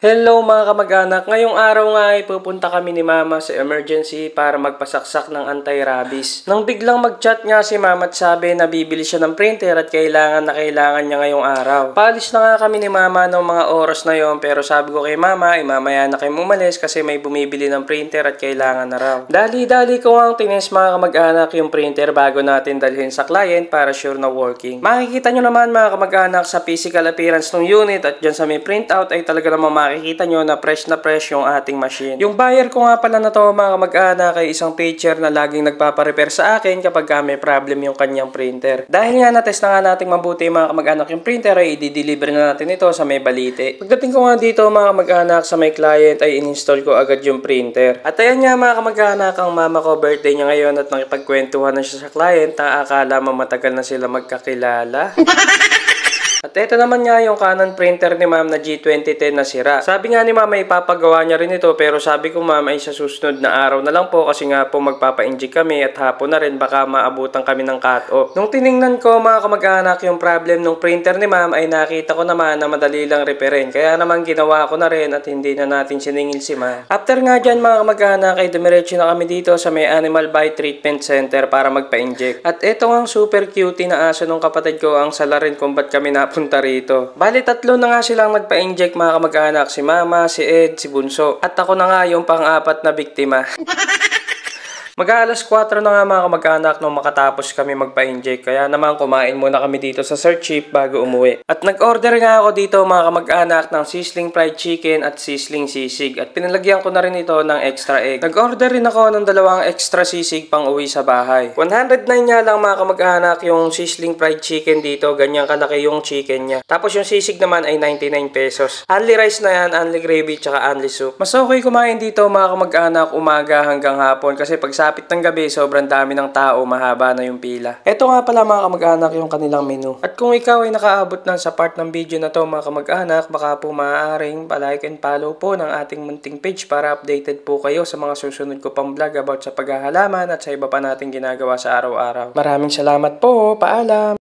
Hello mga kamag-anak, ngayong araw nga ay pupunta kami ni Mama sa emergency para magpasaksak ng anti-rabies. Nang biglang mag-chat nga si Mama at sabi na bibili siya ng printer at kailangan niya ngayong araw. Paalis na nga kami ni Mama ng mga oras na yon, pero sabi ko kay Mama, mamaya na kayo umalis kasi may bumibili ng printer at kailangan na raw. Dali-dali ko ang tinest mga kamag-anak yung printer bago natin dalhin sa client para sure na working. Makikita nyo naman mga kamag-anak sa physical appearance ng unit at dyan sa may printout ay talaga namang makikita nyo na fresh yung ating machine. Yung buyer ko nga pala na to mga kamag-anak ay isang pitcher na laging nagpapa-repair sa akin kapag may problem yung kanyang printer. Dahil nga na-test na nga nating mabuti mga kamag-anak yung printer ay i-deliver na natin ito sa may Balite. Pagdating ko nga dito mga kamag-anak sa may client ay in-install ko agad yung printer. At ayan nga mga kamag-anak, ang mama ko birthday niya ngayon at nakipagkwentuhan na siya sa client na akala matagal na sila magkakilala. At ito naman nga yung Canon printer ni Ma'am na G2010 na sira. Sabi nga ni Ma'am ay ipapagawa niya rin ito, pero sabi ko Ma'am ay sa susunod na araw na lang po kasi nga po magpapa-inject kami at hapon na rin baka maabutan kami ng cut-off. Nung tiningnan ko mga kamag-anak yung problem ng printer ni Ma'am ay nakita ko naman na madali lang repairin. Kaya naman ginawa ko na rin at hindi na natin siningil si Ma'am. After nga dyan mga kamag-anak ay dumiretso na kami dito sa may Animal Bite Treatment Center para magpa-inject. At ito ang super cutie na aso ng kapatid ko ang sala rin kung ba't kami punta rito. Bali, tatlo na nga silang nagpa-inject mga kamag-anak. Si Mama, si Ed, si Bunso. At ako na nga yung pang-apat na biktima. Mag-aalas 4 na nga mga kamag-anak nung makatapos kami magpa-inject. Kaya naman kumain muna kami dito sa Sir Chief bago umuwi. At nag-order nga ako dito mga kamag-anak ng sizzling fried chicken at sizzling sisig. At pinalagyan ko na rin ito ng extra egg. Nag-order rin ako ng 2 extra sisig pang uwi sa bahay. 109 nga lang mga kamag-anak yung sizzling fried chicken dito. Ganyan kalaki yung chicken niya. Tapos yung sisig naman ay 99 pesos. Only rice na yan, only gravy, tsaka only soup. Mas okay kumain dito mga kamag-anak umaga hanggang hapon kasi pag sapit ng gabi, sobrang dami ng tao, mahaba na yung pila. Ito nga pala mga kamag-anak yung kanilang menu. At kung ikaw ay nakaabot na sa part ng video na to mga kamag-anak, baka po maaaring palike and follow po ng ating munting page para updated po kayo sa mga susunod ko pang vlog about sa paghahalaman at sa iba pa nating ginagawa sa araw-araw. Maraming salamat po, paalam!